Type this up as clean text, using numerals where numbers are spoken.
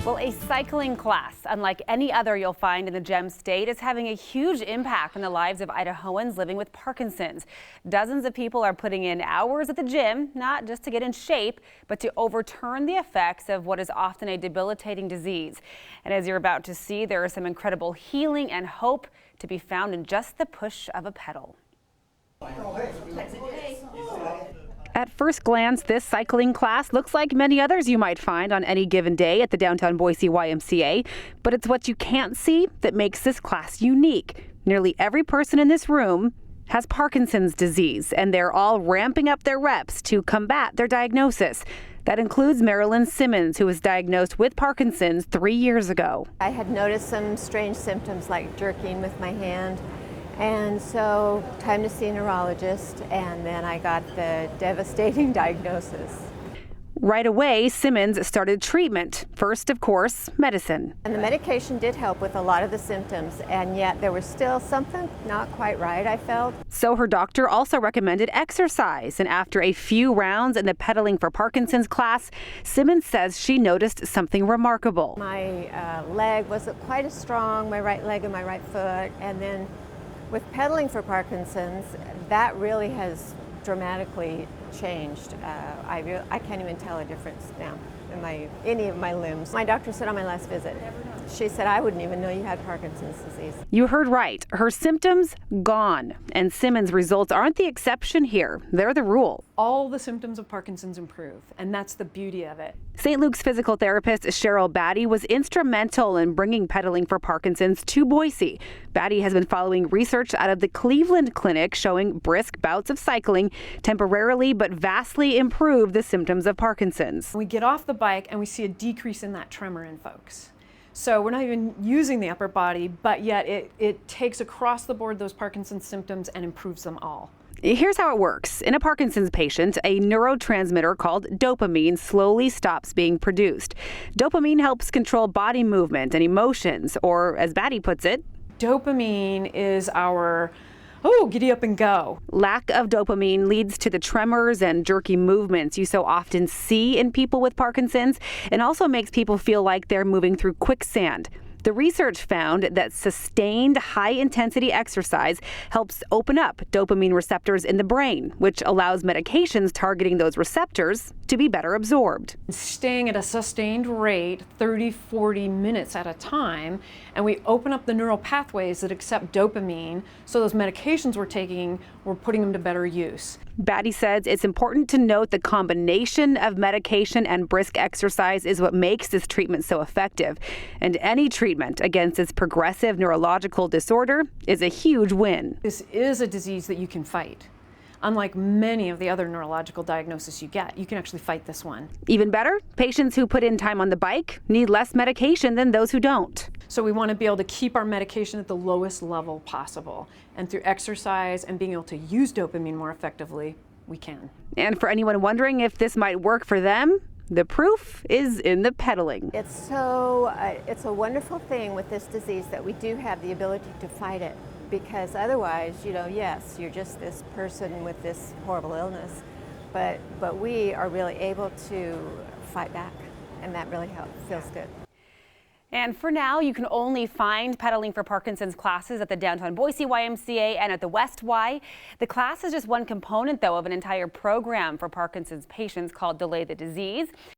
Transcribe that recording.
Well, a cycling class, unlike any other you'll find in the Gem State, is having a huge impact on the lives of Idahoans living with Parkinson's. Dozens of people are putting in hours at the gym, not just to get in shape, but to overturn the effects of what is often a debilitating disease. And as you're about to see, there is some incredible healing and hope to be found in just the push of a pedal. At first glance, this cycling class looks like many others you might find on any given day at the downtown Boise YMCA, but it's what you can't see that makes this class unique. Nearly every person in this room has Parkinson's disease, and they're all ramping up their reps to combat their diagnosis. That includes MARILYN Simmons, who was diagnosed with Parkinson's 3 years ago. I had noticed some strange symptoms like jerking with my hand. And so, time to see a neurologist, and then I got the devastating diagnosis. Right away, Simmons started treatment. First, of course, medicine. And the medication did help with a lot of the symptoms, and yet there was still something not quite right, I felt. So her doctor also recommended exercise, and after a few rounds in the Pedaling for Parkinson's class, Simmons says she noticed something remarkable. My leg wasn't quite as strong, my right leg and my right foot, and then with Pedaling for Parkinson's, that really has dramatically changed. I can't even tell a difference now in any of my limbs. My doctor said on my last visit, she said, I wouldn't even know you had Parkinson's disease. You heard right. Her symptoms gone. And Simmons' results aren't the exception here. They're the rule. All the symptoms of Parkinson's improve, and that's the beauty of it. St. Luke's physical therapist CHERYL BATTY was instrumental in bringing Pedaling for Parkinson's to Boise. BATTY has been following research out of the Cleveland Clinic showing brisk bouts of cycling temporarily but vastly improve the symptoms of Parkinson's. We get off the bike and we see a decrease in that tremor in folks. So we're not even using the upper body, but yet it takes across the board those Parkinson's symptoms and improves them all. Here's how it works. In a Parkinson's patient, a neurotransmitter called dopamine slowly stops being produced. Dopamine helps control body movement and emotions, or as Batty puts it, dopamine is our giddy up and go. Lack of dopamine leads to the tremors and jerky movements you so often see in people with Parkinson's, and also makes people feel like they're moving through quicksand. The research found that sustained high-intensity exercise helps open up dopamine receptors in the brain, which allows medications targeting those receptors to be better absorbed. Staying at a sustained rate, 30-40 minutes at a time, and we open up the neural pathways that accept dopamine, so those medications we're taking, we're putting them to better use. Batty says it's important to note the combination of medication and brisk exercise is what makes this treatment so effective. And any treatment against this progressive neurological disorder is a huge win. This is a disease that you can fight. Unlike many of the other neurological diagnoses you get, you can actually fight this one. Even better, patients who put in time on the bike need less medication than those who don't. So we want to be able to keep our medication at the lowest level possible. And through exercise and being able to use dopamine more effectively, we can. And for anyone wondering if this might work for them, the proof is in the pedaling. It's a wonderful thing with this disease that we do have the ability to fight it. Because otherwise, yes, you're just this person with this horrible illness, but we are really able to fight back, and that really feels good. And for now, you can only find Pedaling for Parkinson's classes at the downtown Boise YMCA and at the West Y. The class is just one component, though, of an entire program for Parkinson's patients called Delay the Disease.